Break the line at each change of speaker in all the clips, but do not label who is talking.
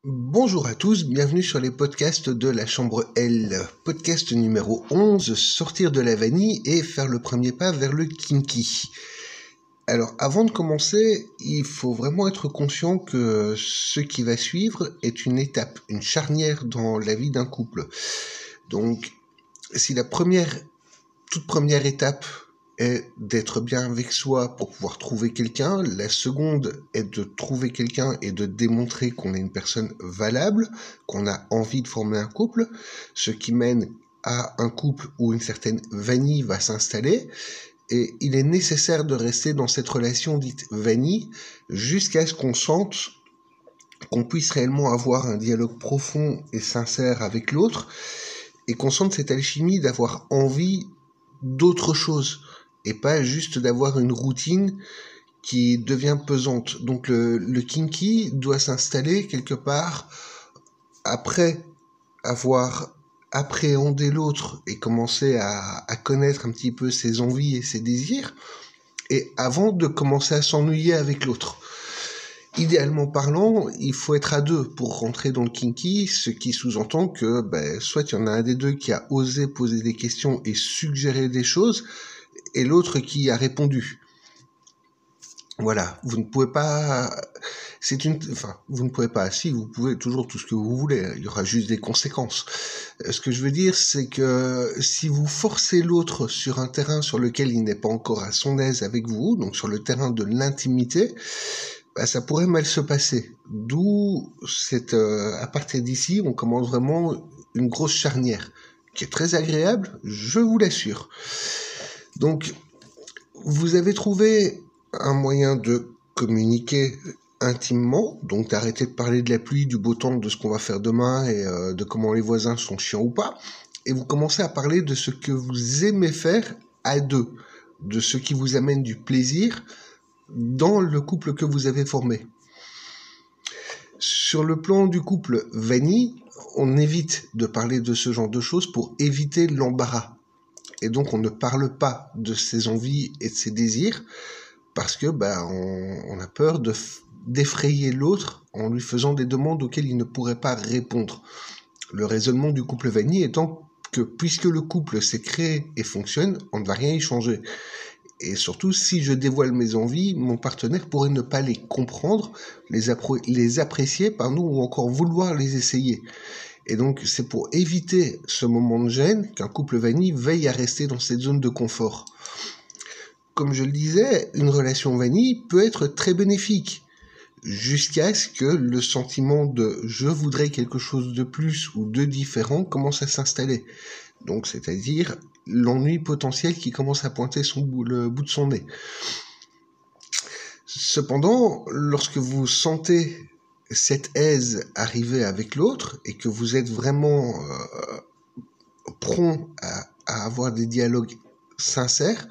Bonjour à tous, bienvenue sur les podcasts de la Chambre L. Podcast numéro 11, sortir de la vanille et faire le premier pas vers le kinky. Alors avant de commencer, il faut vraiment être conscient que ce qui va suivre est une étape, une charnière dans la vie d'un couple. Donc si la toute première étape est d'être bien avec soi pour pouvoir trouver quelqu'un. La seconde est de trouver quelqu'un et de démontrer qu'on est une personne valable, qu'on a envie de former un couple, ce qui mène à un couple où une certaine vanille va s'installer. Et il est nécessaire de rester dans cette relation dite vanille jusqu'à ce qu'on sente qu'on puisse réellement avoir un dialogue profond et sincère avec l'autre et qu'on sente cette alchimie d'avoir envie d'autre chose et pas juste d'avoir une routine qui devient pesante. Donc le kinky doit s'installer quelque part après avoir appréhendé l'autre et commencer à connaître un petit peu ses envies et ses désirs, et avant de commencer à s'ennuyer avec l'autre. Idéalement parlant, il faut être à deux pour rentrer dans le kinky, ce qui sous-entend que soit il y en a un des deux qui a osé poser des questions et suggérer des choses, et l'autre qui a répondu. Voilà, vous ne pouvez pas... vous ne pouvez pas, si, vous pouvez toujours tout ce que vous voulez, il y aura juste des conséquences. Ce que je veux dire, c'est que si vous forcez l'autre sur un terrain sur lequel il n'est pas encore à son aise avec vous, donc sur le terrain de l'intimité, ça pourrait mal se passer. D'où à partir d'ici, on commence vraiment une grosse charnière, qui est très agréable, je vous l'assure. Donc, vous avez trouvé un moyen de communiquer intimement, donc d'arrêter de parler de la pluie, du beau temps, de ce qu'on va faire demain et de comment les voisins sont chiants ou pas, et vous commencez à parler de ce que vous aimez faire à deux, de ce qui vous amène du plaisir dans le couple que vous avez formé. Sur le plan du couple vanille, on évite de parler de ce genre de choses pour éviter l'embarras. Et donc on ne parle pas de ses envies et de ses désirs parce que on a peur d'effrayer l'autre en lui faisant des demandes auxquelles il ne pourrait pas répondre. Le raisonnement du couple vanille étant que puisque le couple s'est créé et fonctionne, on ne va rien y changer. Et surtout, si je dévoile mes envies, mon partenaire pourrait ne pas les comprendre, les apprécier, ou encore vouloir les essayer. Et donc, c'est pour éviter ce moment de gêne qu'un couple vanille veille à rester dans cette zone de confort. Comme je le disais, une relation vanille peut être très bénéfique, jusqu'à ce que le sentiment de « je voudrais quelque chose de plus » ou de différent commence à s'installer. Donc, c'est-à-dire l'ennui potentiel qui commence à pointer le bout de son nez. Cependant, lorsque vous sentez cette aise arriver avec l'autre et que vous êtes vraiment prompt à avoir des dialogues sincères,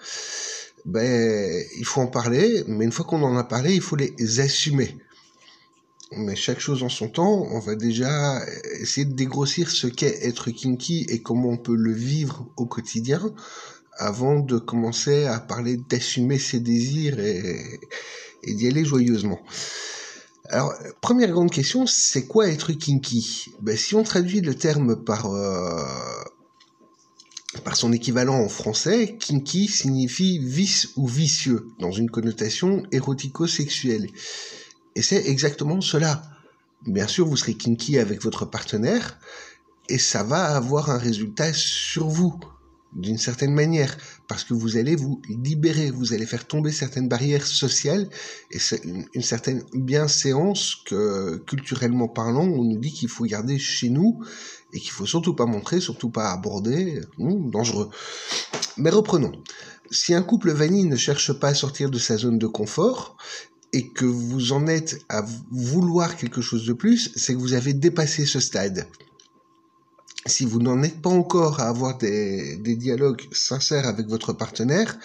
il faut en parler, mais une fois qu'on en a parlé, il faut les assumer. Mais chaque chose en son temps, on va déjà essayer de dégrossir ce qu'est être kinky et comment on peut le vivre au quotidien avant de commencer à parler d'assumer ses désirs et d'y aller joyeusement. Alors, première grande question, c'est quoi être kinky ? Si on traduit le terme par son équivalent en français, kinky signifie vice ou vicieux, dans une connotation érotico-sexuelle. Et c'est exactement cela. Bien sûr, vous serez kinky avec votre partenaire, et ça va avoir un résultat sur vous, d'une certaine manière, parce que vous allez vous libérer, vous allez faire tomber certaines barrières sociales, et c'est une certaine bienséance que, culturellement parlant, on nous dit qu'il faut garder chez nous, et qu'il faut surtout pas montrer, surtout pas aborder, dangereux. Mais reprenons. Si un couple vanille ne cherche pas à sortir de sa zone de confort, et que vous en êtes à vouloir quelque chose de plus, c'est que vous avez dépassé ce stade. Si vous n'en êtes pas encore à avoir des dialogues sincères avec votre partenaire,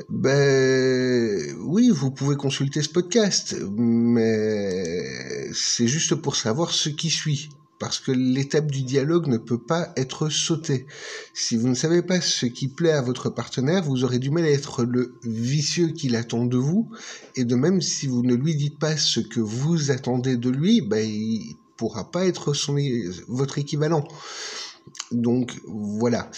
oui, vous pouvez consulter ce podcast, mais c'est juste pour savoir ce qui suit. parce que l'étape du dialogue ne peut pas être sautée. Si vous ne savez pas ce qui plaît à votre partenaire, vous aurez du mal à être le vicieux qu'il attend de vous, et de même, si vous ne lui dites pas ce que vous attendez de lui, il pourra pas être votre équivalent. Donc voilà.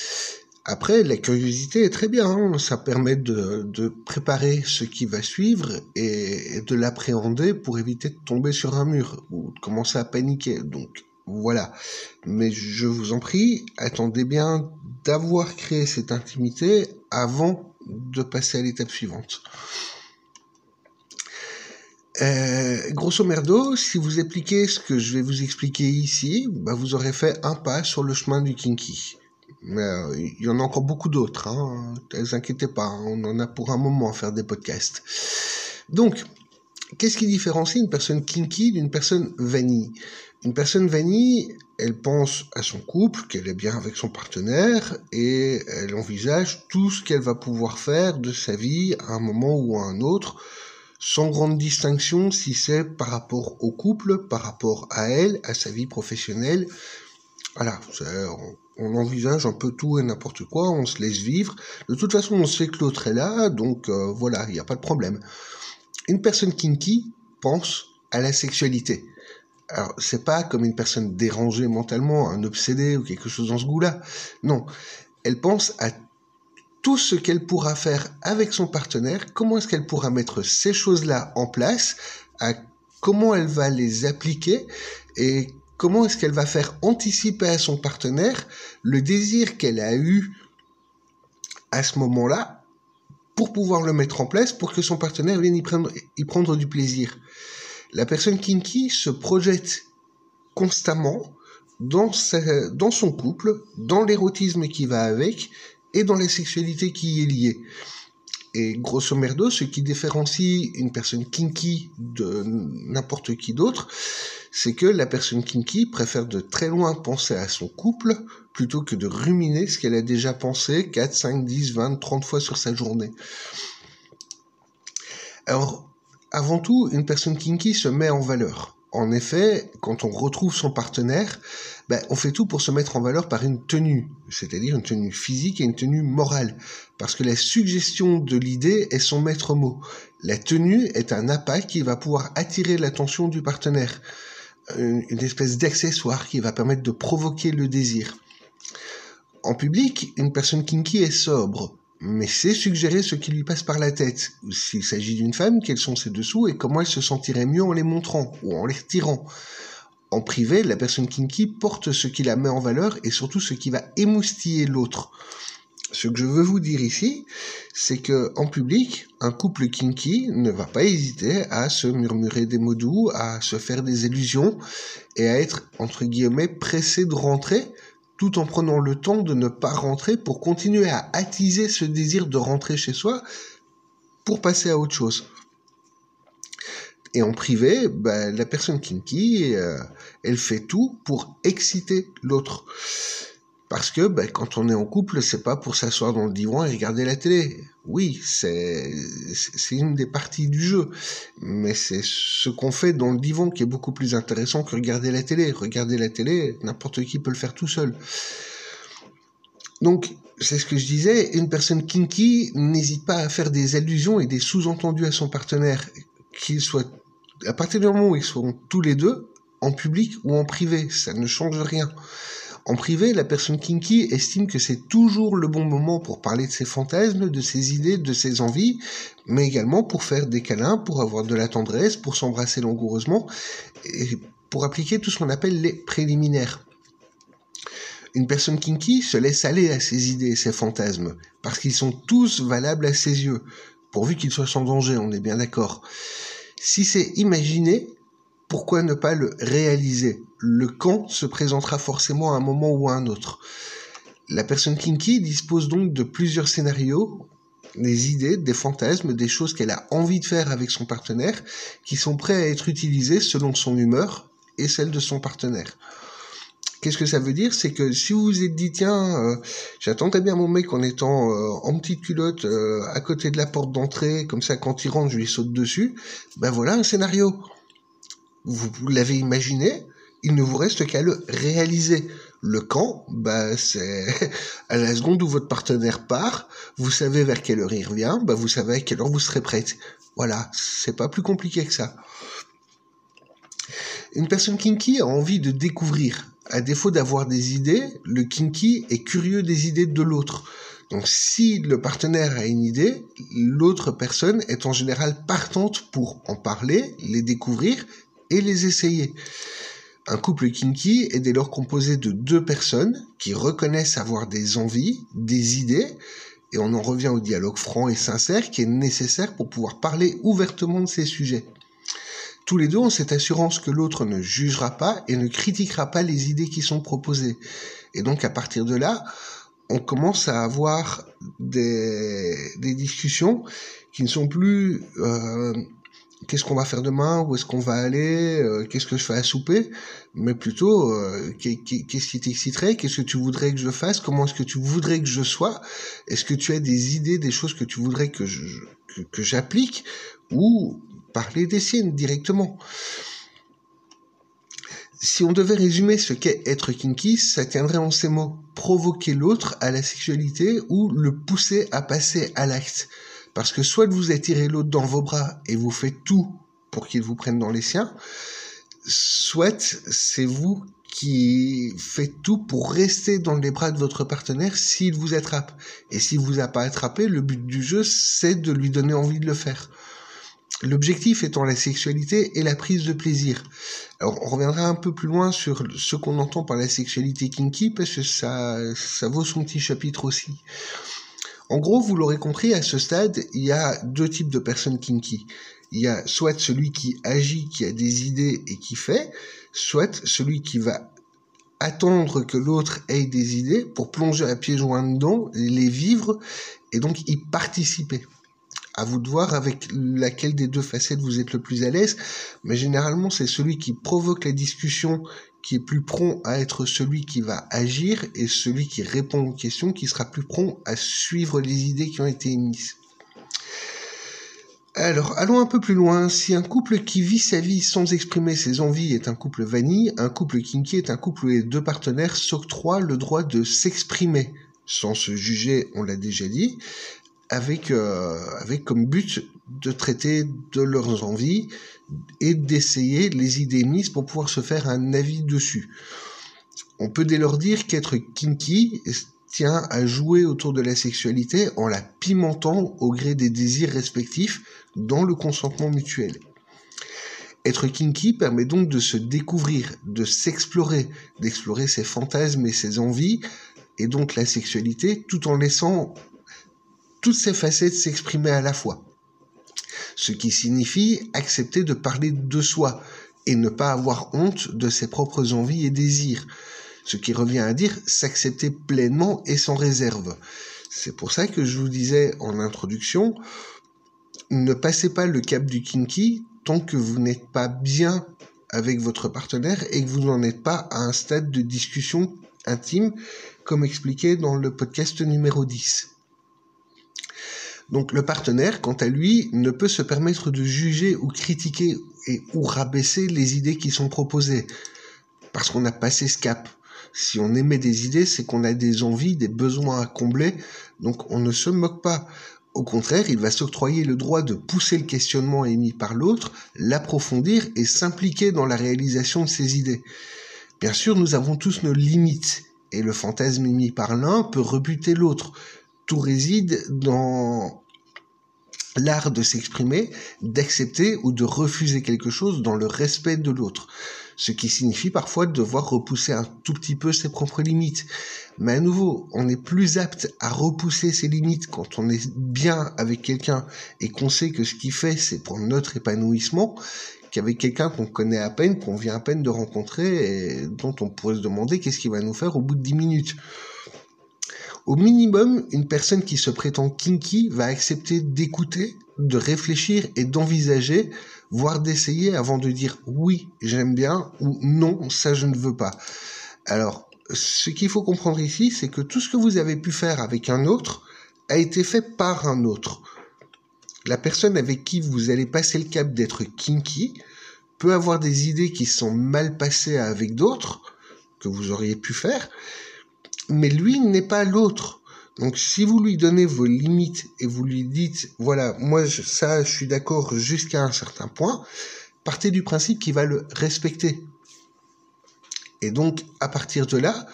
Après, la curiosité est très bien, hein. Ça permet de préparer ce qui va suivre et de l'appréhender pour éviter de tomber sur un mur ou de commencer à paniquer. Donc voilà. Mais je vous en prie, attendez bien d'avoir créé cette intimité avant de passer à l'étape suivante. Grosso merdo, si vous appliquez ce que je vais vous expliquer ici, vous aurez fait un pas sur le chemin du kinky. Mais il y en a encore beaucoup d'autres, hein. Ne vous inquiétez pas, hein, on en a pour un moment à faire des podcasts. Donc, qu'est-ce qui différencie une personne kinky d'une personne vanille ? Une personne vanille, elle pense à son couple, qu'elle est bien avec son partenaire, et elle envisage tout ce qu'elle va pouvoir faire de sa vie à un moment ou à un autre, sans grande distinction si c'est par rapport au couple, par rapport à elle, à sa vie professionnelle. Voilà, on envisage un peu tout et n'importe quoi, on se laisse vivre. De toute façon, on sait que l'autre est là, donc voilà, il n'y a pas de problème. Une personne kinky pense à la sexualité. Alors, c'est pas comme une personne dérangée mentalement, un obsédé ou quelque chose dans ce goût-là. Non, elle pense à tout ce qu'elle pourra faire avec son partenaire, comment est-ce qu'elle pourra mettre ces choses-là en place, à comment elle va les appliquer et comment est-ce qu'elle va faire anticiper à son partenaire le désir qu'elle a eu à ce moment-là pour pouvoir le mettre en place pour que son partenaire vienne y prendre du plaisir. La personne kinky se projette constamment dans son couple, dans l'érotisme qui va avec et dans la sexualité qui y est liée. Et grosso merdo, ce qui différencie une personne kinky de n'importe qui d'autre, c'est que la personne kinky préfère de très loin penser à son couple plutôt que de ruminer ce qu'elle a déjà pensé 4, 5, 10, 20, 30 fois sur sa journée. Alors, avant tout, une personne kinky se met en valeur. En effet, quand on retrouve son partenaire, on fait tout pour se mettre en valeur par une tenue, c'est-à-dire une tenue physique et une tenue morale, parce que la suggestion de l'idée est son maître mot. La tenue est un appât qui va pouvoir attirer l'attention du partenaire, une espèce d'accessoire qui va permettre de provoquer le désir. En public, une personne kinky est sobre, mais sait suggérer ce qui lui passe par la tête. S'il s'agit d'une femme, quels sont ses dessous et comment elle se sentirait mieux en les montrant ou en les retirant. En privé, la personne kinky porte ce qui la met en valeur et surtout ce qui va émoustiller l'autre. Ce que je veux vous dire ici, c'est que en public, un couple kinky ne va pas hésiter à se murmurer des mots doux, à se faire des illusions et à être, entre guillemets, pressé de rentrer, tout en prenant le temps de ne pas rentrer pour continuer à attiser ce désir de rentrer chez soi pour passer à autre chose. Et en privé, la personne kinky, elle fait tout pour exciter l'autre. Parce que quand on est en couple, c'est pas pour s'asseoir dans le divan et regarder la télé. Oui, c'est une des parties du jeu. Mais c'est ce qu'on fait dans le divan qui est beaucoup plus intéressant que regarder la télé. Regarder la télé, n'importe qui peut le faire tout seul. Donc, c'est ce que je disais, une personne kinky n'hésite pas à faire des allusions et des sous-entendus à son partenaire, qu'ils soient, à partir du moment où ils seront tous les deux, en public ou en privé, ça ne change rien. En privé, la personne kinky estime que c'est toujours le bon moment pour parler de ses fantasmes, de ses idées, de ses envies, mais également pour faire des câlins, pour avoir de la tendresse, pour s'embrasser langoureusement, et pour appliquer tout ce qu'on appelle les préliminaires. Une personne kinky se laisse aller à ses idées et ses fantasmes, parce qu'ils sont tous valables à ses yeux, pourvu qu'ils soient sans danger, on est bien d'accord. Si c'est imaginé, pourquoi ne pas le réaliser ? Le quand se présentera forcément à un moment ou à un autre. La personne kinky dispose donc de plusieurs scénarios, des idées, des fantasmes, des choses qu'elle a envie de faire avec son partenaire, qui sont prêts à être utilisés selon son humeur et celle de son partenaire. Qu'est-ce que ça veut dire ? C'est que si vous vous êtes dit, tiens, j'attendais bien mon mec en étant en petite culotte à côté de la porte d'entrée, comme ça quand il rentre, je lui saute dessus, voilà un scénario. Vous l'avez imaginé, il ne vous reste qu'à le réaliser. Le quand, c'est à la seconde où votre partenaire part, vous savez vers quelle heure il revient, vous savez à quelle heure vous serez prête. Voilà, c'est pas plus compliqué que ça. Une personne kinky a envie de découvrir. À défaut d'avoir des idées, le kinky est curieux des idées de l'autre. Donc si le partenaire a une idée, l'autre personne est en général partante pour en parler, les découvrir et les essayer. Un couple kinky est dès lors composé de 2 personnes qui reconnaissent avoir des envies, des idées, et on en revient au dialogue franc et sincère qui est nécessaire pour pouvoir parler ouvertement de ces sujets. Tous les deux ont cette assurance que l'autre ne jugera pas et ne critiquera pas les idées qui sont proposées. Et donc à partir de là, on commence à avoir des discussions qui ne sont plus qu'est-ce qu'on va faire demain, où est-ce qu'on va aller, qu'est-ce que je fais à souper, mais plutôt qu'est-ce qui t'exciterait, qu'est-ce que tu voudrais que je fasse, comment est-ce que tu voudrais que je sois, est-ce que tu as des idées, des choses que tu voudrais que j'applique, ou parler des siennes directement. Si on devait résumer ce qu'est être kinky, ça tiendrait en ces mots: provoquer l'autre à la sexualité ou le pousser à passer à l'acte. Parce que soit vous attirez l'autre dans vos bras et vous faites tout pour qu'il vous prenne dans les siens, soit c'est vous qui faites tout pour rester dans les bras de votre partenaire s'il vous attrape. Et s'il vous a pas attrapé, le but du jeu, c'est de lui donner envie de le faire. L'objectif étant la sexualité et la prise de plaisir. Alors, on reviendra un peu plus loin sur ce qu'on entend par la sexualité kinky, parce que ça vaut son petit chapitre aussi. En gros, vous l'aurez compris, à ce stade, il y a 2 types de personnes kinky. Il y a soit celui qui agit, qui a des idées et qui fait, soit celui qui va attendre que l'autre ait des idées pour plonger à pieds joints dedans, les vivre et donc y participer. À vous de voir avec laquelle des 2 facettes vous êtes le plus à l'aise, mais généralement c'est celui qui provoque la discussion qui est plus prompt à être celui qui va agir, et celui qui répond aux questions qui sera plus prompt à suivre les idées qui ont été émises. Alors, allons un peu plus loin. Si un couple qui vit sa vie sans exprimer ses envies est un couple vanille, un couple kinky est un couple où les 2 partenaires s'octroient le droit de s'exprimer, sans se juger, on l'a déjà dit, avec comme but de traiter de leurs envies et d'essayer les idées mises pour pouvoir se faire un avis dessus. On peut dès lors dire qu'être kinky tient à jouer autour de la sexualité en la pimentant au gré des désirs respectifs dans le consentement mutuel. Être kinky permet donc de se découvrir, de s'explorer, d'explorer ses fantasmes et ses envies, et donc la sexualité, tout en laissant toutes ces facettes s'exprimer à la fois. Ce qui signifie accepter de parler de soi et ne pas avoir honte de ses propres envies et désirs. Ce qui revient à dire s'accepter pleinement et sans réserve. C'est pour ça que je vous disais en introduction, ne passez pas le cap du kinky tant que vous n'êtes pas bien avec votre partenaire et que vous n'en êtes pas à un stade de discussion intime, comme expliqué dans le podcast numéro 10. Donc le partenaire, quant à lui, ne peut se permettre de juger ou critiquer ou rabaisser les idées qui sont proposées, parce qu'on a passé ce cap. Si on émet des idées, c'est qu'on a des envies, des besoins à combler, donc on ne se moque pas. Au contraire, il va s'octroyer le droit de pousser le questionnement émis par l'autre, l'approfondir et s'impliquer dans la réalisation de ses idées. Bien sûr, nous avons tous nos limites, et le fantasme émis par l'un peut rebuter l'autre. Tout réside dans l'art de s'exprimer, d'accepter ou de refuser quelque chose dans le respect de l'autre. Ce qui signifie parfois de devoir repousser un tout petit peu ses propres limites. Mais à nouveau, on est plus apte à repousser ses limites quand on est bien avec quelqu'un et qu'on sait que ce qu'il fait, c'est pour notre épanouissement, qu'avec quelqu'un qu'on connaît à peine, qu'on vient à peine de rencontrer et dont on pourrait se demander qu'est-ce qu'il va nous faire au bout de 10 minutes. Au minimum, une personne qui se prétend kinky va accepter d'écouter, de réfléchir et d'envisager, voire d'essayer avant de dire oui, j'aime bien ou non, ça je ne veux pas. Alors, ce qu'il faut comprendre ici, c'est que tout ce que vous avez pu faire avec un autre a été fait par un autre. La personne avec qui vous allez passer le cap d'être kinky peut avoir des idées qui sont mal passées avec d'autres, que vous auriez pu faire, mais lui n'est pas l'autre. Donc si vous lui donnez vos limites et vous lui dites, voilà, moi je suis d'accord jusqu'à un certain point, partez du principe qu'il va le respecter. Et donc à partir de là,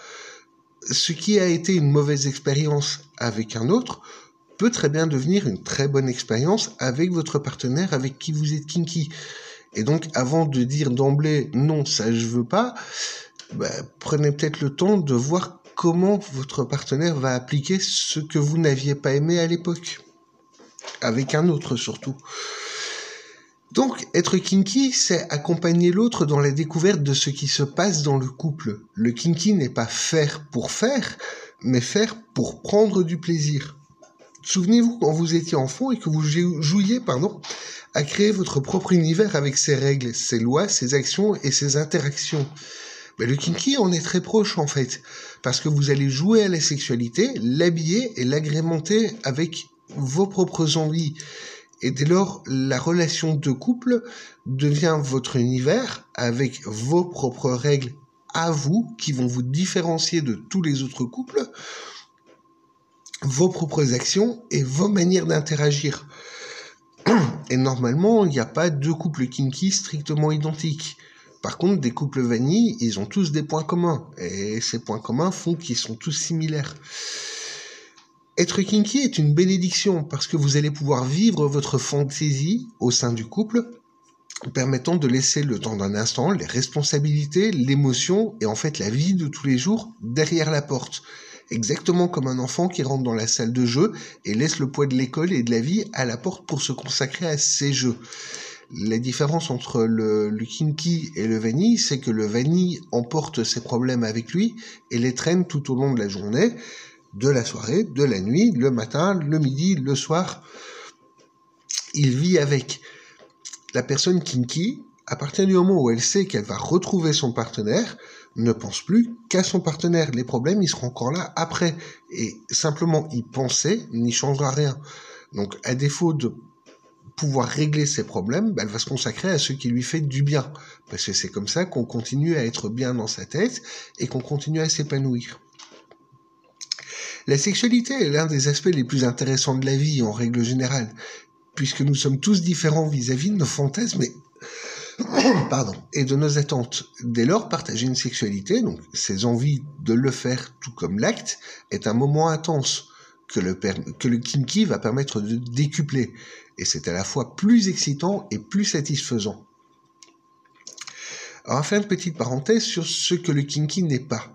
ce qui a été une mauvaise expérience avec un autre peut très bien devenir une très bonne expérience avec votre partenaire avec qui vous êtes kinky. Et donc avant de dire d'emblée non, ça je veux pas, prenez peut-être le temps de voir comment votre partenaire va appliquer ce que vous n'aviez pas aimé à l'époque. Avec un autre surtout. Donc, être kinky, c'est accompagner l'autre dans la découverte de ce qui se passe dans le couple. Le kinky n'est pas faire pour faire, mais faire pour prendre du plaisir. Souvenez-vous quand vous étiez enfant et que vous jouiez, à créer votre propre univers avec ses règles, ses lois, ses actions et ses interactions. Mais le kinky en est très proche en fait, parce que vous allez jouer à la sexualité, l'habiller et l'agrémenter avec vos propres envies. Et dès lors, la relation de couple devient votre univers avec vos propres règles à vous qui vont vous différencier de tous les autres couples, vos propres actions et vos manières d'interagir. Et normalement, il n'y a pas deux couples kinky strictement identiques. Par contre, des couples vanille, ils ont tous des points communs. Et ces points communs font qu'ils sont tous similaires. Être kinky est une bénédiction parce que vous allez pouvoir vivre votre fantaisie au sein du couple, permettant de laisser le temps d'un instant les responsabilités, l'émotion et en fait la vie de tous les jours derrière la porte. Exactement comme un enfant qui rentre dans la salle de jeu et laisse le poids de l'école et de la vie à la porte pour se consacrer à ses jeux. La différence entre le kinky et le vanille, c'est que le vanille emporte ses problèmes avec lui et les traîne tout au long de la journée, de la soirée, de la nuit, le matin, le midi, le soir. Il vit avec. La personne kinky, à partir du moment où elle sait qu'elle va retrouver son partenaire, ne pense plus qu'à son partenaire. Les problèmes, ils seront encore là après. Et simplement y penser n'y changera rien. Donc, à défaut de pouvoir régler ses problèmes, elle va se consacrer à ce qui lui fait du bien. Parce que c'est comme ça qu'on continue à être bien dans sa tête et qu'on continue à s'épanouir. La sexualité est l'un des aspects les plus intéressants de la vie en règle générale, puisque nous sommes tous différents vis-à-vis de nos fantasmes et de nos attentes. Dès lors, partager une sexualité, donc ses envies de le faire tout comme l'acte, est un moment intense que le kinky va permettre de décupler. Et c'est à la fois plus excitant et plus satisfaisant. Alors, on va faire une petite parenthèse sur ce que le kinky n'est pas.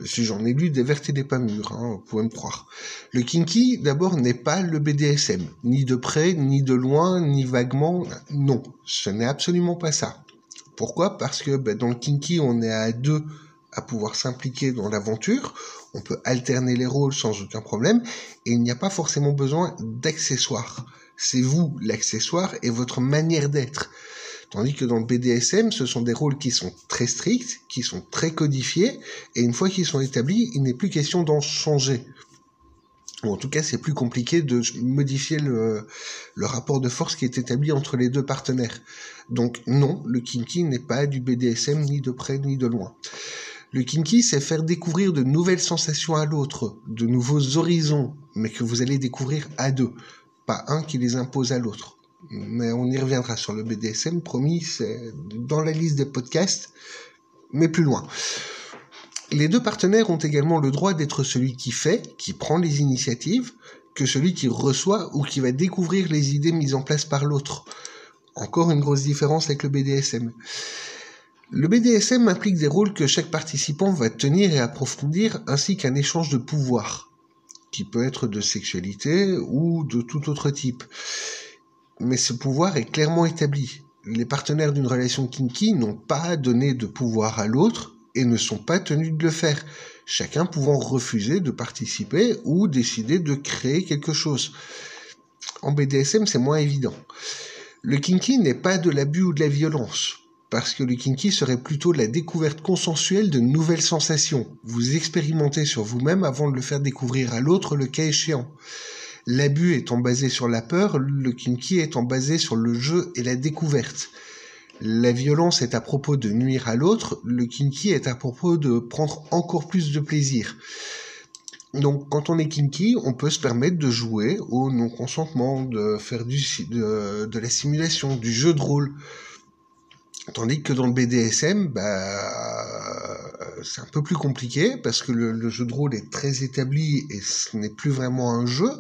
Si j'en ai lu des vertes et des pas mûres, vous pouvez me croire. Le kinky, d'abord, n'est pas le BDSM. Ni de près, ni de loin, ni vaguement. Non, ce n'est absolument pas ça. Pourquoi ? Parce que dans le kinky, on est à deux à pouvoir s'impliquer dans l'aventure. On peut alterner les rôles sans aucun problème. Et il n'y a pas forcément besoin d'accessoires. C'est vous, l'accessoire, et votre manière d'être. Tandis que dans le BDSM, ce sont des rôles qui sont très stricts, qui sont très codifiés, et une fois qu'ils sont établis, il n'est plus question d'en changer. Ou en tout cas, c'est plus compliqué de modifier le rapport de force qui est établi entre les deux partenaires. Donc non, le kinky n'est pas du BDSM ni de près ni de loin. Le kinky, c'est faire découvrir de nouvelles sensations à l'autre, de nouveaux horizons, mais que vous allez découvrir à deux, pas un qui les impose à l'autre. Mais on y reviendra sur le BDSM, promis, c'est dans la liste des podcasts, mais plus loin. Les deux partenaires ont également le droit d'être celui qui fait, qui prend les initiatives, que celui qui reçoit ou qui va découvrir les idées mises en place par l'autre. Encore une grosse différence avec le BDSM. Le BDSM implique des rôles que chaque participant va tenir et approfondir, ainsi qu'un échange de pouvoir, qui peut être de sexualité ou de tout autre type. Mais ce pouvoir est clairement établi. Les partenaires d'une relation kinky n'ont pas donné de pouvoir à l'autre et ne sont pas tenus de le faire, chacun pouvant refuser de participer ou décider de créer quelque chose. En BDSM, c'est moins évident. Le kinky n'est pas de l'abus ou de la violence, parce que le kinky serait plutôt la découverte consensuelle de nouvelles sensations. Vous expérimentez sur vous-même avant de le faire découvrir à l'autre, le cas échéant. L'abus étant basé sur la peur, le kinky étant basé sur le jeu et la découverte. La violence est à propos de nuire à l'autre, le kinky est à propos de prendre encore plus de plaisir. Donc, quand on est kinky, on peut se permettre de jouer au non-consentement, de faire de la simulation, du jeu de rôle. Tandis que dans le BDSM, c'est un peu plus compliqué parce que le jeu de rôle est très établi et ce n'est plus vraiment un jeu.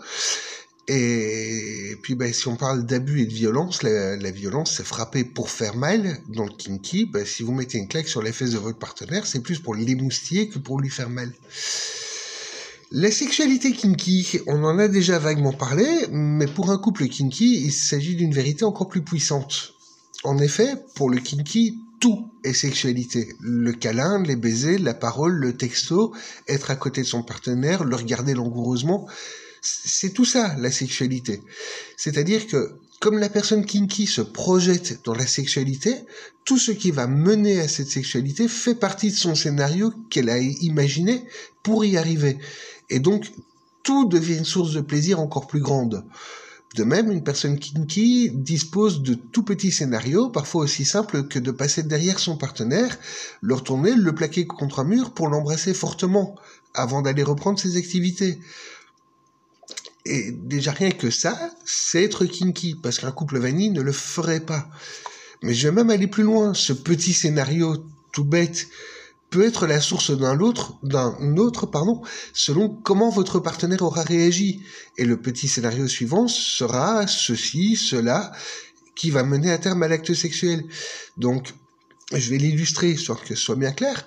Et puis, si on parle d'abus et de violence, la violence, c'est frapper pour faire mal. Dans le kinky, si vous mettez une claque sur les fesses de votre partenaire, c'est plus pour l'émoustiller que pour lui faire mal. La sexualité kinky, on en a déjà vaguement parlé, mais pour un couple kinky, il s'agit d'une vérité encore plus puissante. En effet, pour le kinky, tout est sexualité. Le câlin, les baisers, la parole, le texto, être à côté de son partenaire, le regarder langoureusement, c'est tout ça, la sexualité. C'est-à-dire que, comme la personne kinky se projette dans la sexualité, tout ce qui va mener à cette sexualité fait partie de son scénario qu'elle a imaginé pour y arriver. Et donc, tout devient une source de plaisir encore plus grande. De même, une personne kinky dispose de tout petits scénarios, parfois aussi simples que de passer derrière son partenaire, le retourner, le plaquer contre un mur pour l'embrasser fortement, avant d'aller reprendre ses activités. Et déjà rien que ça, c'est être kinky, parce qu'un couple vanille ne le ferait pas. Mais je vais même aller plus loin, ce petit scénario tout bête peut être la source d'un autre, selon comment votre partenaire aura réagi. Et le petit scénario suivant sera ceci, cela, qui va mener à terme à l'acte sexuel. Donc, je vais l'illustrer, histoire que ce soit bien clair.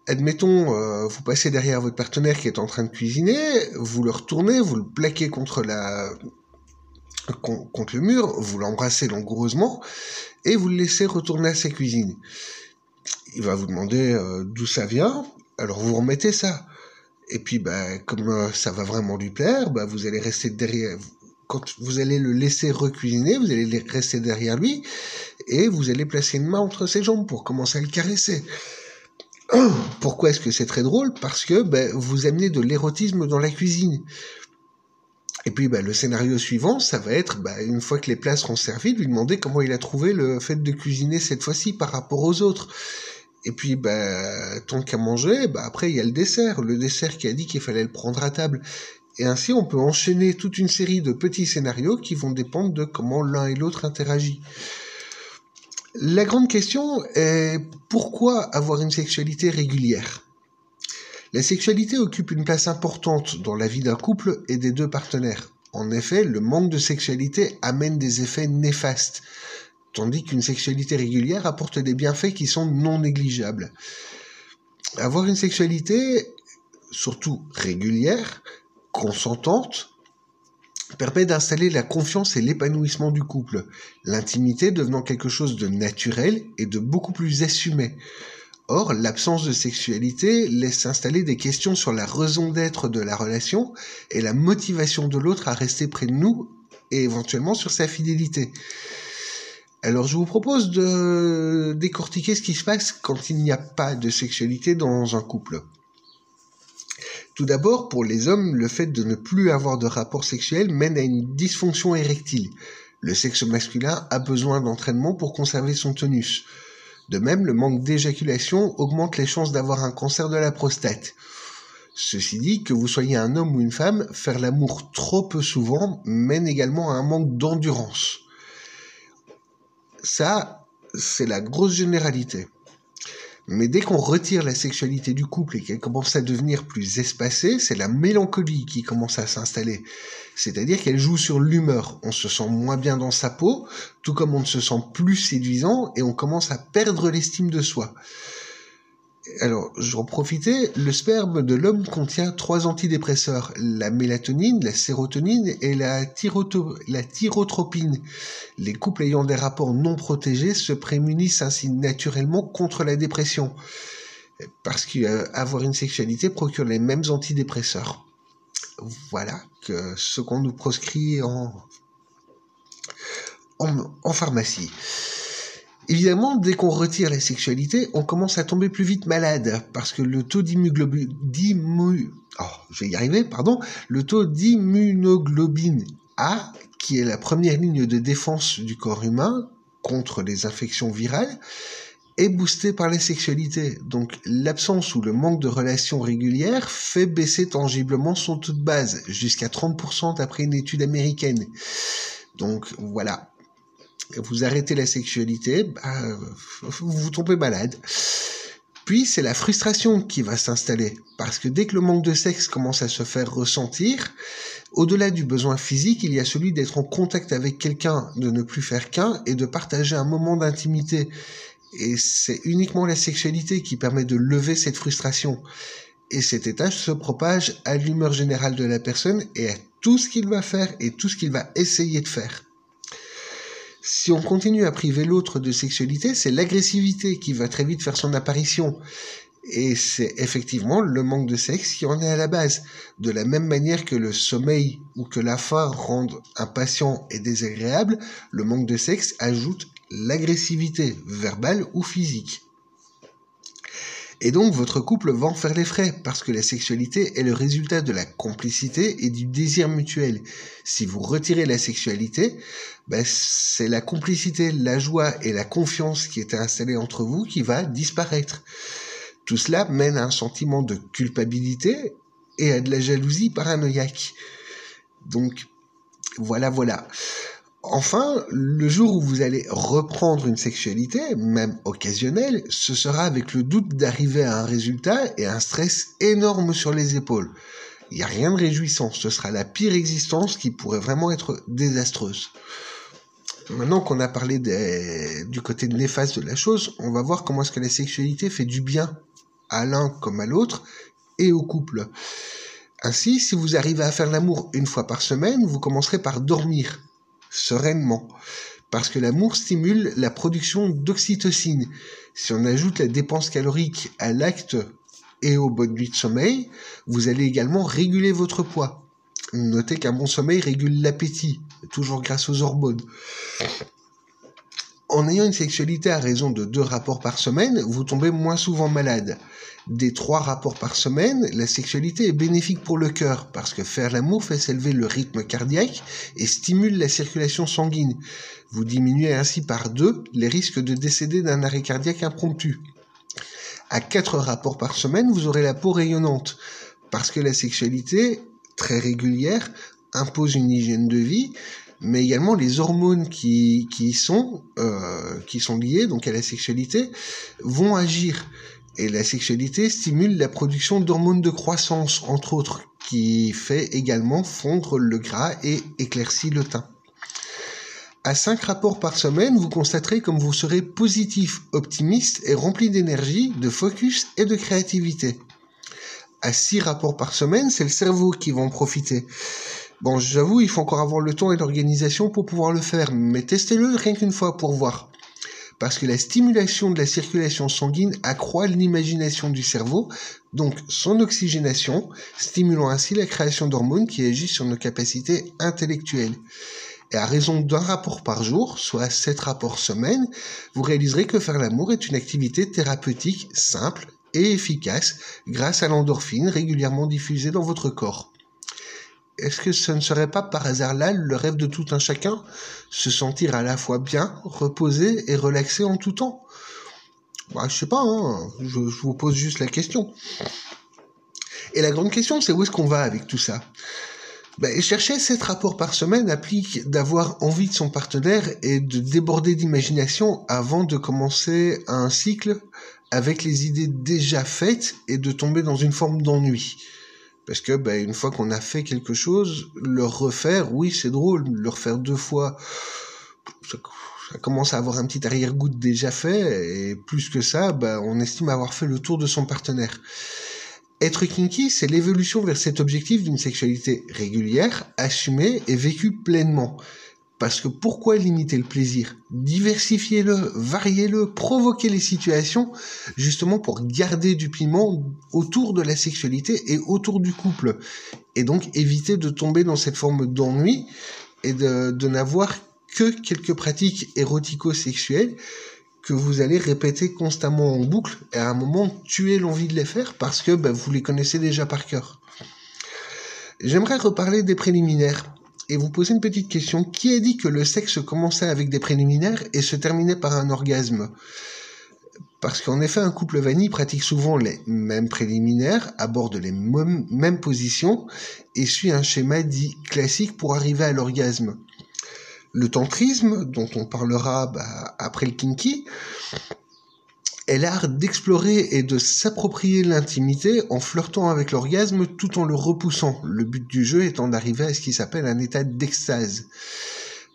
Admettons, vous passez derrière votre partenaire qui est en train de cuisiner, vous le retournez, vous le plaquez contre le mur, vous l'embrassez langoureusement, et vous le laissez retourner à sa cuisine. Il va vous demander d'où ça vient, alors vous remettez ça. Et puis, comme ça va vraiment lui plaire, vous allez rester derrière. Quand vous allez le laisser recuisiner, vous allez rester derrière lui, et vous allez placer une main entre ses jambes pour commencer à le caresser. Pourquoi est-ce que c'est très drôle ? Parce que vous amenez de l'érotisme dans la cuisine. Et puis le scénario suivant, ça va être, une fois que les plats seront servis, de lui demander comment il a trouvé le fait de cuisiner cette fois-ci par rapport aux autres. Et puis, tant qu'à manger, après il y a le dessert qui a dit qu'il fallait le prendre à table. Et ainsi, on peut enchaîner toute une série de petits scénarios qui vont dépendre de comment l'un et l'autre interagissent. La grande question est pourquoi avoir une sexualité régulière ? La sexualité occupe une place importante dans la vie d'un couple et des deux partenaires. En effet, le manque de sexualité amène des effets néfastes, tandis qu'une sexualité régulière apporte des bienfaits qui sont non négligeables. Avoir une sexualité, surtout régulière, consentante, permet d'installer la confiance et l'épanouissement du couple, l'intimité devenant quelque chose de naturel et de beaucoup plus assumé. Or, l'absence de sexualité laisse s'installer des questions sur la raison d'être de la relation et la motivation de l'autre à rester près de nous et éventuellement sur sa fidélité. Alors, je vous propose de décortiquer ce qui se passe quand il n'y a pas de sexualité dans un couple. Tout d'abord, pour les hommes, le fait de ne plus avoir de rapport sexuel mène à une dysfonction érectile. Le sexe masculin a besoin d'entraînement pour conserver son tonus. De même, le manque d'éjaculation augmente les chances d'avoir un cancer de la prostate. Ceci dit, que vous soyez un homme ou une femme, faire l'amour trop peu souvent mène également à un manque d'endurance. Ça, c'est la grosse généralité. Mais dès qu'on retire la sexualité du couple et qu'elle commence à devenir plus espacée, c'est la mélancolie qui commence à s'installer. C'est-à-dire qu'elle joue sur l'humeur. On se sent moins bien dans sa peau, tout comme on ne se sent plus séduisant et on commence à perdre l'estime de soi. Alors, je vais en profiter, le sperme de l'homme contient 3 antidépresseurs, la mélatonine, la sérotonine et la thyrotropine. Les couples ayant des rapports non protégés se prémunissent ainsi naturellement contre la dépression, parce qu'avoir une sexualité procure les mêmes antidépresseurs. Voilà que ce qu'on nous proscrit en pharmacie. Évidemment, dès qu'on retire la sexualité, on commence à tomber plus vite malade, parce que le taux d'immunoglobine A, qui est la première ligne de défense du corps humain, contre les infections virales est boosté par la sexualité. Donc l'absence ou le manque de relations régulières fait baisser tangiblement son taux de base, jusqu'à 30% d'après une étude américaine. Donc voilà, vous arrêtez la sexualité, vous tombez malade. Puis c'est la frustration qui va s'installer, parce que dès que le manque de sexe commence à se faire ressentir, au-delà du besoin physique, il y a celui d'être en contact avec quelqu'un, de ne plus faire qu'un et de partager un moment d'intimité. Et c'est uniquement la sexualité qui permet de lever cette frustration. Et cet état se propage à l'humeur générale de la personne et à tout ce qu'il va faire et tout ce qu'il va essayer de faire. Si on continue à priver l'autre de sexualité, c'est l'agressivité qui va très vite faire son apparition. Et c'est effectivement le manque de sexe qui en est à la base. De la même manière que le sommeil ou que la faim rendent impatient et désagréable, le manque de sexe ajoute l'agressivité, verbale ou physique. Et donc votre couple va en faire les frais, parce que la sexualité est le résultat de la complicité et du désir mutuel. Si vous retirez la sexualité, c'est la complicité, la joie et la confiance qui étaient installées entre vous qui va disparaître. Tout cela mène à un sentiment de culpabilité et à de la jalousie paranoïaque. Donc voilà. Enfin, le jour où vous allez reprendre une sexualité, même occasionnelle, ce sera avec le doute d'arriver à un résultat et un stress énorme sur les épaules. Il n'y a rien de réjouissant, ce sera la pire existence qui pourrait vraiment être désastreuse. Maintenant qu'on a parlé du côté néfaste de la chose, on va voir comment est-ce que la sexualité fait du bien à l'un comme à l'autre et au couple. Ainsi, si vous arrivez à faire l'amour une fois par semaine, vous commencerez par dormir sereinement, parce que l'amour stimule la production d'oxytocine. Si on ajoute la dépense calorique à l'acte et aux bonnes nuits de sommeil, vous allez également réguler votre poids. Notez qu'un bon sommeil régule l'appétit, toujours grâce aux hormones. En ayant une sexualité à raison de 2 rapports par semaine, vous tombez moins souvent malade. Des 3 rapports par semaine, la sexualité est bénéfique pour le cœur, parce que faire l'amour fait s'élever le rythme cardiaque et stimule la circulation sanguine. Vous diminuez ainsi par 2 les risques de décéder d'un arrêt cardiaque impromptu. À 4 rapports par semaine, vous aurez la peau rayonnante, parce que la sexualité, très régulière, impose une hygiène de vie, mais également les hormones qui sont liées donc à la sexualité vont agir. Et la sexualité stimule la production d'hormones de croissance, entre autres, qui fait également fondre le gras et éclaircit le teint. À 5 rapports par semaine, vous constaterez comme vous serez positif, optimiste et rempli d'énergie, de focus et de créativité. À 6 rapports par semaine, c'est le cerveau qui va en profiter. Bon, j'avoue, il faut encore avoir le temps et l'organisation pour pouvoir le faire, mais testez-le rien qu'une fois pour voir. Parce que la stimulation de la circulation sanguine accroît l'imagination du cerveau, donc son oxygénation, stimulant ainsi la création d'hormones qui agissent sur nos capacités intellectuelles. Et à raison d'1 rapport par jour, soit 7 rapports semaine, vous réaliserez que faire l'amour est une activité thérapeutique simple et efficace grâce à l'endorphine régulièrement diffusée dans votre corps. Est-ce que ce ne serait pas par hasard là le rêve de tout un chacun? Se sentir à la fois bien, reposé et relaxé en tout temps? Je sais pas, je vous pose juste la question. Et la grande question, c'est où est-ce qu'on va avec tout ça? Chercher 7 rapports par semaine implique d'avoir envie de son partenaire et de déborder d'imagination avant de commencer un cycle avec les idées déjà faites et de tomber dans une forme d'ennui. Parce que une fois qu'on a fait quelque chose, le refaire, oui, c'est drôle. Le refaire 2 fois, ça commence à avoir un petit arrière-goût de déjà fait. Et plus que ça, on estime avoir fait le tour de son partenaire. Être kinky, c'est l'évolution vers cet objectif d'une sexualité régulière, assumée et vécue pleinement. Parce que pourquoi limiter le plaisir? Diversifiez-le, variez-le, provoquez les situations, justement pour garder du piment autour de la sexualité et autour du couple. Et donc éviter de tomber dans cette forme d'ennui et de n'avoir que quelques pratiques érotico-sexuelles que vous allez répéter constamment en boucle et à un moment tuer l'envie de les faire parce que vous les connaissez déjà par cœur. J'aimerais reparler des préliminaires. et vous posez une petite question. Qui a dit que le sexe commençait avec des préliminaires et se terminait par un orgasme ? Parce qu'en effet, un couple vanille pratique souvent les mêmes préliminaires, aborde les mêmes positions et suit un schéma dit classique pour arriver à l'orgasme. Le tantrisme, dont on parlera après le kinky, est l'art d'explorer et de s'approprier l'intimité en flirtant avec l'orgasme tout en le repoussant. Le but du jeu étant d'arriver à ce qui s'appelle un état d'extase.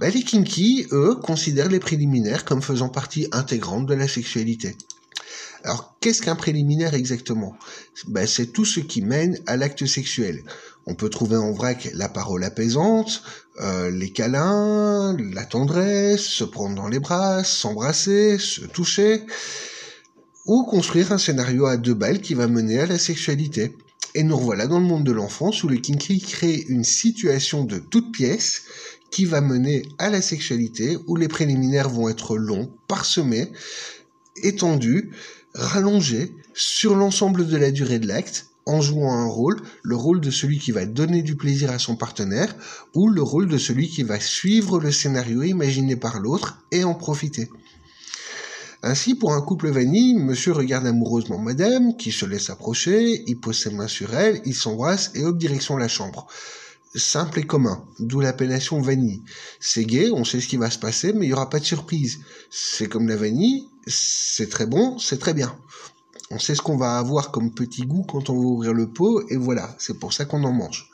Les kinky, eux, considèrent les préliminaires comme faisant partie intégrante de la sexualité. Alors, qu'est-ce qu'un préliminaire exactement ? C'est tout ce qui mène à l'acte sexuel. On peut trouver en vrac la parole apaisante, les câlins, la tendresse, se prendre dans les bras, s'embrasser, se toucher, ou construire un scénario à 2 balles qui va mener à la sexualité. Et nous revoilà dans le monde de l'enfance où le kinky crée une situation de toute pièce qui va mener à la sexualité, où les préliminaires vont être longs, parsemés, étendus, rallongés sur l'ensemble de la durée de l'acte, en jouant un rôle, le rôle de celui qui va donner du plaisir à son partenaire, ou le rôle de celui qui va suivre le scénario imaginé par l'autre et en profiter. Ainsi, pour un couple vanille, monsieur regarde amoureusement madame, qui se laisse approcher, il pose ses mains sur elle, il s'embrasse et hop, direction la chambre. Simple et commun, d'où l'appellation vanille. C'est gai, on sait ce qui va se passer, mais il n'y aura pas de surprise. C'est comme la vanille, c'est très bon, c'est très bien. On sait ce qu'on va avoir comme petit goût quand on va ouvrir le pot, et voilà, c'est pour ça qu'on en mange.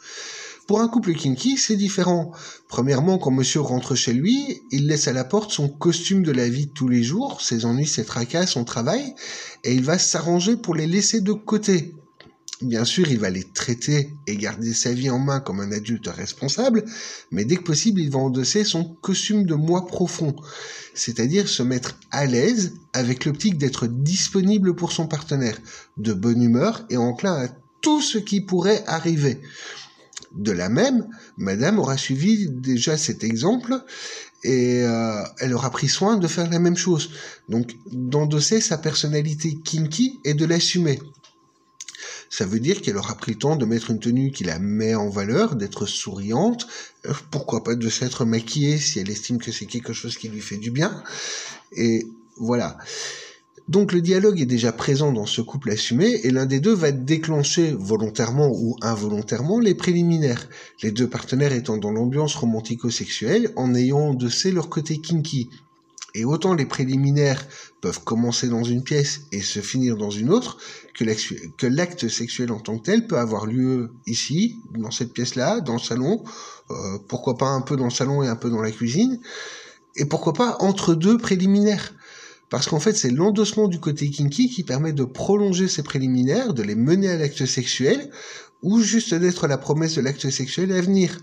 Pour un couple kinky, c'est différent. Premièrement, quand monsieur rentre chez lui, il laisse à la porte son costume de la vie de tous les jours, ses ennuis, ses tracas, son travail, et il va s'arranger pour les laisser de côté. Bien sûr, il va les traiter et garder sa vie en main comme un adulte responsable, mais dès que possible, il va endosser son costume de moi profond, c'est-à-dire se mettre à l'aise avec l'optique d'être disponible pour son partenaire, de bonne humeur et enclin à tout ce qui pourrait arriver. De la même, madame aura suivi déjà cet exemple et elle aura pris soin de faire la même chose, donc d'endosser sa personnalité kinky et de l'assumer. Ça veut dire qu'elle aura pris le temps de mettre une tenue qui la met en valeur, d'être souriante, pourquoi pas de s'être maquillée si elle estime que c'est quelque chose qui lui fait du bien. Et voilà. Donc le dialogue est déjà présent dans ce couple assumé et l'un des deux va déclencher volontairement ou involontairement les préliminaires, les deux partenaires étant dans l'ambiance romantico-sexuelle en ayant endossé leur côté kinky. Et autant les préliminaires peuvent commencer dans une pièce et se finir dans une autre, que l'acte sexuel en tant que tel peut avoir lieu ici, dans cette pièce-là, dans le salon, pourquoi pas un peu dans le salon et un peu dans la cuisine, et pourquoi pas entre deux préliminaires. Parce qu'en fait, c'est l'endossement du côté kinky qui permet de prolonger ces préliminaires, de les mener à l'acte sexuel, ou juste d'être la promesse de l'acte sexuel à venir.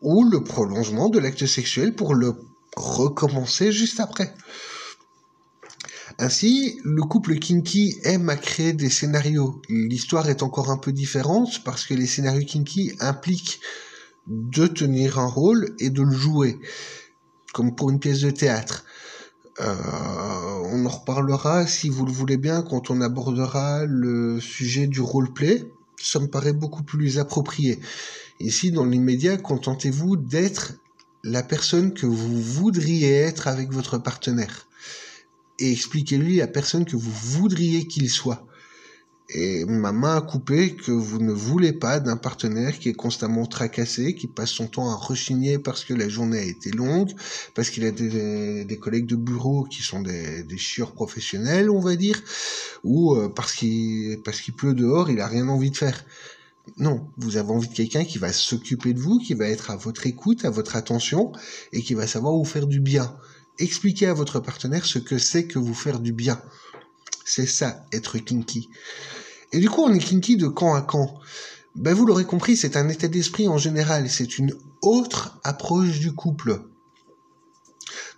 Ou le prolongement de l'acte sexuel pour le recommencer juste après. Ainsi, le couple kinky aime à créer des scénarios. L'histoire est encore un peu différente parce que les scénarios kinky impliquent de tenir un rôle et de le jouer, comme pour une pièce de théâtre. On en reparlera, si vous le voulez bien, quand on abordera le sujet du roleplay. Ça me paraît beaucoup plus approprié. Ici, dans l'immédiat, contentez-vous d'être la personne que vous voudriez être avec votre partenaire. Et expliquez-lui la personne que vous voudriez qu'il soit. Et ma main à couper que vous ne voulez pas d'un partenaire qui est constamment tracassé, qui passe son temps à rechigner parce que la journée a été longue, parce qu'il a des collègues de bureau qui sont des chieurs professionnels, on va dire, ou parce qu'il pleut dehors, il a rien envie de faire. Non, vous avez envie de quelqu'un qui va s'occuper de vous, qui va être à votre écoute, à votre attention, et qui va savoir vous faire du bien. Expliquez à votre partenaire ce que c'est que vous faire du bien. C'est ça, être kinky. Et du coup, on est kinky de quand à quand ? Vous l'aurez compris, c'est un état d'esprit en général, c'est une autre approche du couple.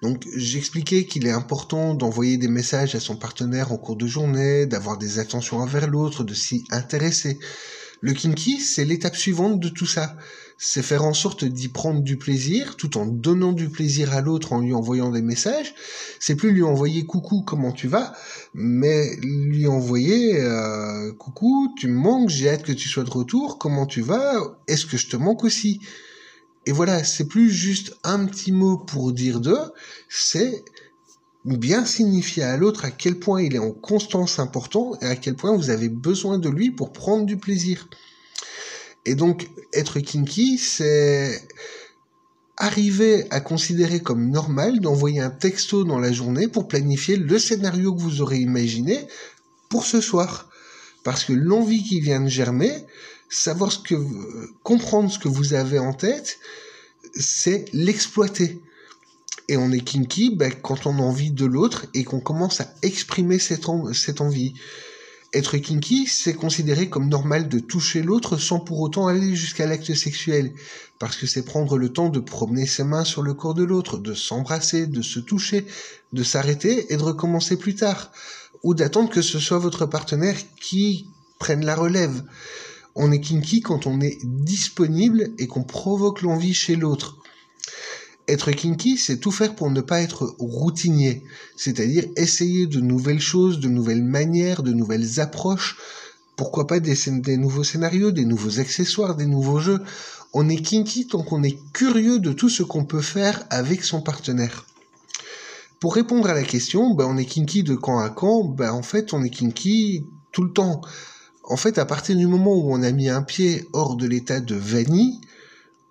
Donc, j'expliquais qu'il est important d'envoyer des messages à son partenaire en cours de journée, d'avoir des attentions envers l'autre, de s'y intéresser. Le kinky, c'est l'étape suivante de tout ça. C'est faire en sorte d'y prendre du plaisir, tout en donnant du plaisir à l'autre en lui envoyant des messages. C'est plus lui envoyer « coucou, comment tu vas ?» mais lui envoyer « coucou, tu me manques, j'ai hâte que tu sois de retour, comment tu vas ? Est-ce que je te manque aussi ?» Et voilà, c'est plus juste un petit mot pour dire d'eux, c'est bien signifier à l'autre à quel point il est en constance important et à quel point vous avez besoin de lui pour prendre du plaisir. Et donc, être kinky, c'est arriver à considérer comme normal d'envoyer un texto dans la journée pour planifier le scénario que vous aurez imaginé pour ce soir. Parce que l'envie qui vient de germer, comprendre ce que vous avez en tête, c'est l'exploiter. Et on est kinky quand on a envie de l'autre et qu'on commence à exprimer cette envie. Être kinky, c'est considérer comme normal de toucher l'autre sans pour autant aller jusqu'à l'acte sexuel. Parce que c'est prendre le temps de promener ses mains sur le corps de l'autre, de s'embrasser, de se toucher, de s'arrêter et de recommencer plus tard. Ou d'attendre que ce soit votre partenaire qui prenne la relève. On est kinky quand on est disponible et qu'on provoque l'envie chez l'autre. Être kinky, c'est tout faire pour ne pas être routinier, c'est-à-dire essayer de nouvelles choses, de nouvelles manières, de nouvelles approches, pourquoi pas des nouveaux scénarios, des nouveaux accessoires, des nouveaux jeux. On est kinky tant qu'on est curieux de tout ce qu'on peut faire avec son partenaire. Pour répondre à la question, on est kinky de quand à quand? En fait, on est kinky tout le temps. En fait, à partir du moment où on a mis un pied hors de l'état de vanille,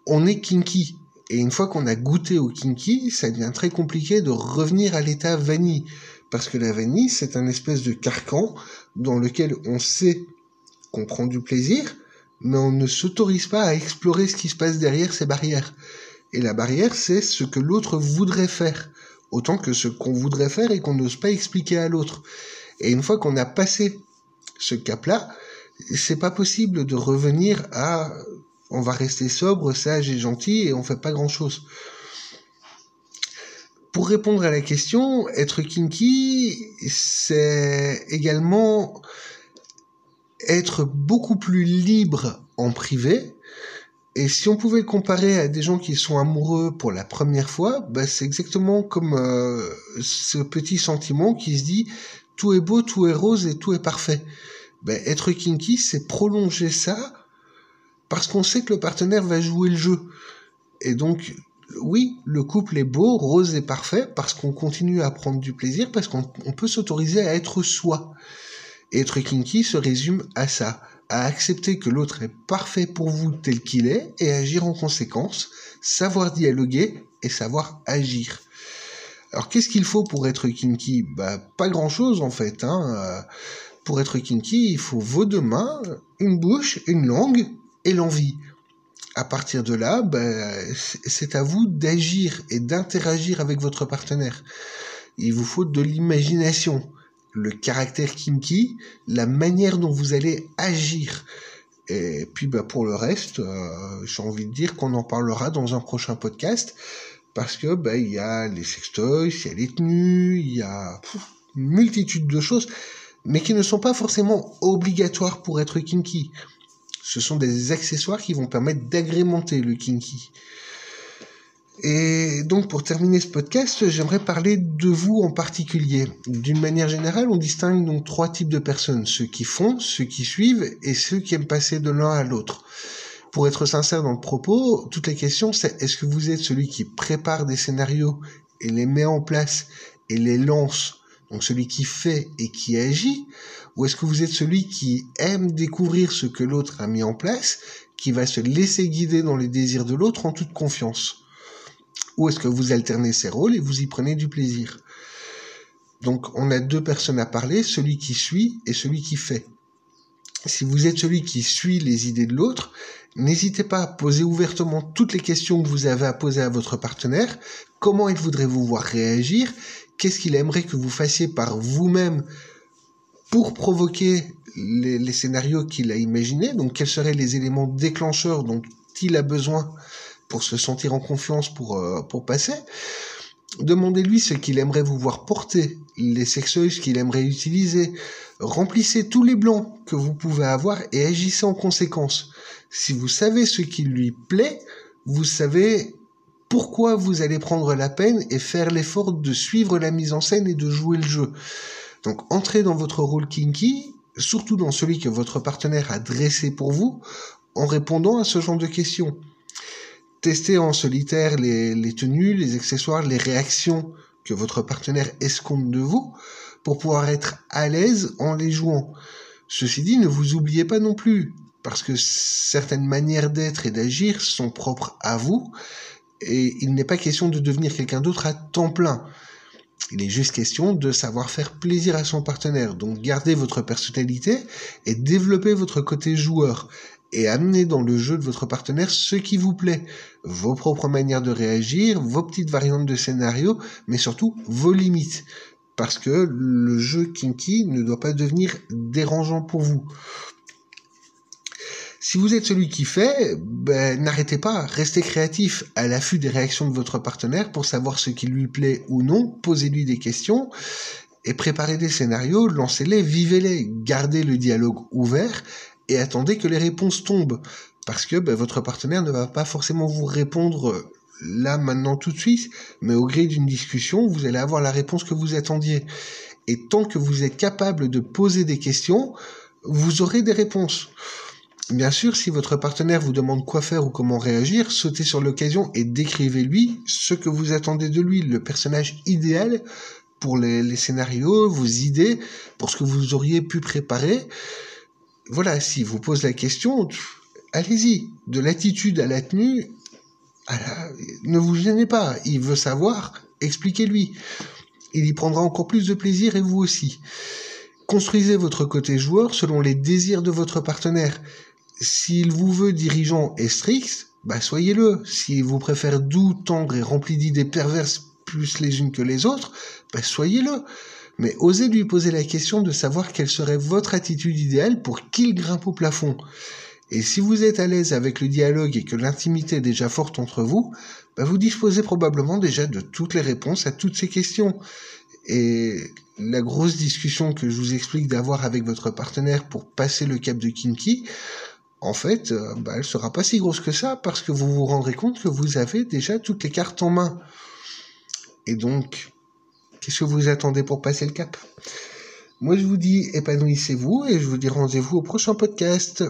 on est kinky. Et une fois qu'on a goûté au kinky, ça devient très compliqué de revenir à l'état vanille. Parce que la vanille, c'est un espèce de carcan dans lequel on sait qu'on prend du plaisir, mais on ne s'autorise pas à explorer ce qui se passe derrière ces barrières. Et la barrière, c'est ce que l'autre voudrait faire, autant que ce qu'on voudrait faire et qu'on n'ose pas expliquer à l'autre. Et une fois qu'on a passé ce cap-là, c'est pas possible de revenir à on va rester sobre, sage et gentil et on fait pas grand-chose. Pour répondre à la question, être kinky, c'est également être beaucoup plus libre en privé. Et si on pouvait le comparer à des gens qui sont amoureux pour la première fois, c'est exactement comme ce petit sentiment qui se dit « tout est beau, tout est rose et tout est parfait ». Être kinky, c'est prolonger ça parce qu'on sait que le partenaire va jouer le jeu. Et donc, oui, le couple est beau, rose et parfait, parce qu'on continue à prendre du plaisir, parce qu'on peut s'autoriser à être soi. Et être kinky se résume à ça, à accepter que l'autre est parfait pour vous tel qu'il est, et agir en conséquence, savoir dialoguer et savoir agir. Alors, qu'est-ce qu'il faut pour être kinky ? Pas grand-chose, en fait. Pour être kinky, il faut vos deux mains, une bouche, une langue, et l'envie. À partir de là, c'est à vous d'agir et d'interagir avec votre partenaire. Il vous faut de l'imagination, le caractère kinky, la manière dont vous allez agir. Et puis pour le reste, j'ai envie de dire qu'on en parlera dans un prochain podcast, parce que il y a les sextoys, il y a les tenues, il y a une multitude de choses, mais qui ne sont pas forcément obligatoires pour être kinky. Ce sont des accessoires qui vont permettre d'agrémenter le kinky. Et donc, pour terminer ce podcast, j'aimerais parler de vous en particulier. D'une manière générale, on distingue donc 3 types de personnes. Ceux qui font, ceux qui suivent et ceux qui aiment passer de l'un à l'autre. Pour être sincère dans le propos, toutes les questions, c'est est-ce que vous êtes celui qui prépare des scénarios et les met en place et les lance, donc celui qui fait et qui agit, ou est-ce que vous êtes celui qui aime découvrir ce que l'autre a mis en place, qui va se laisser guider dans les désirs de l'autre en toute confiance? Ou est-ce que vous alternez ces rôles et vous y prenez du plaisir? Donc on a 2 personnes à parler, celui qui suit et celui qui fait. Si vous êtes celui qui suit les idées de l'autre, n'hésitez pas à poser ouvertement toutes les questions que vous avez à poser à votre partenaire. Comment il voudrait vous voir réagir? Qu'est-ce qu'il aimerait que vous fassiez par vous-même pour provoquer les scénarios qu'il a imaginés? Donc, quels seraient les éléments déclencheurs dont il a besoin pour se sentir en confiance pour passer? Demandez-lui ce qu'il aimerait vous voir porter, les sextoys qu'il aimerait utiliser. Remplissez tous les blancs que vous pouvez avoir et agissez en conséquence. Si vous savez ce qui lui plaît, vous savez pourquoi vous allez prendre la peine et faire l'effort de suivre la mise en scène et de jouer le jeu. Donc, entrez dans votre rôle kinky, surtout dans celui que votre partenaire a dressé pour vous, en répondant à ce genre de questions. Testez en solitaire les tenues, les accessoires, les réactions que votre partenaire escompte de vous pour pouvoir être à l'aise en les jouant. Ceci dit, ne vous oubliez pas non plus, parce que certaines manières d'être et d'agir sont propres à vous, et il n'est pas question de devenir quelqu'un d'autre à temps plein. Il est juste question de savoir faire plaisir à son partenaire. Donc gardez votre personnalité et développez votre côté joueur. Et amenez dans le jeu de votre partenaire ce qui vous plaît. Vos propres manières de réagir, vos petites variantes de scénario, mais surtout vos limites. Parce que le jeu kinky ne doit pas devenir dérangeant pour vous. Si vous êtes celui qui fait, n'arrêtez pas, restez créatif à l'affût des réactions de votre partenaire pour savoir ce qui lui plaît ou non, posez-lui des questions et préparez des scénarios, lancez-les, vivez-les, gardez le dialogue ouvert et attendez que les réponses tombent. Parce que votre partenaire ne va pas forcément vous répondre là, maintenant, tout de suite, mais au gré d'une discussion, vous allez avoir la réponse que vous attendiez. Et tant que vous êtes capable de poser des questions, vous aurez des réponses. Bien sûr, si votre partenaire vous demande quoi faire ou comment réagir, sautez sur l'occasion et décrivez-lui ce que vous attendez de lui, le personnage idéal pour les scénarios, vos idées, pour ce que vous auriez pu préparer. Voilà, s'il vous pose la question, allez-y, de l'attitude à la tenue, ne vous gênez pas, il veut savoir, expliquez-lui. Il y prendra encore plus de plaisir et vous aussi. Construisez votre côté joueur selon les désirs de votre partenaire. S'il vous veut dirigeant et strict, soyez-le. S'il vous préfère doux, tendre et rempli d'idées perverses plus les unes que les autres, soyez-le. Mais osez lui poser la question de savoir quelle serait votre attitude idéale pour qu'il grimpe au plafond. Et si vous êtes à l'aise avec le dialogue et que l'intimité est déjà forte entre vous, vous disposez probablement déjà de toutes les réponses à toutes ces questions. Et la grosse discussion que je vous explique d'avoir avec votre partenaire pour passer le cap de kinky, en fait, elle sera pas si grosse que ça parce que vous vous rendrez compte que vous avez déjà toutes les cartes en main. Et donc, qu'est-ce que vous attendez pour passer le cap ? Moi, je vous dis épanouissez-vous et je vous dis rendez-vous au prochain podcast.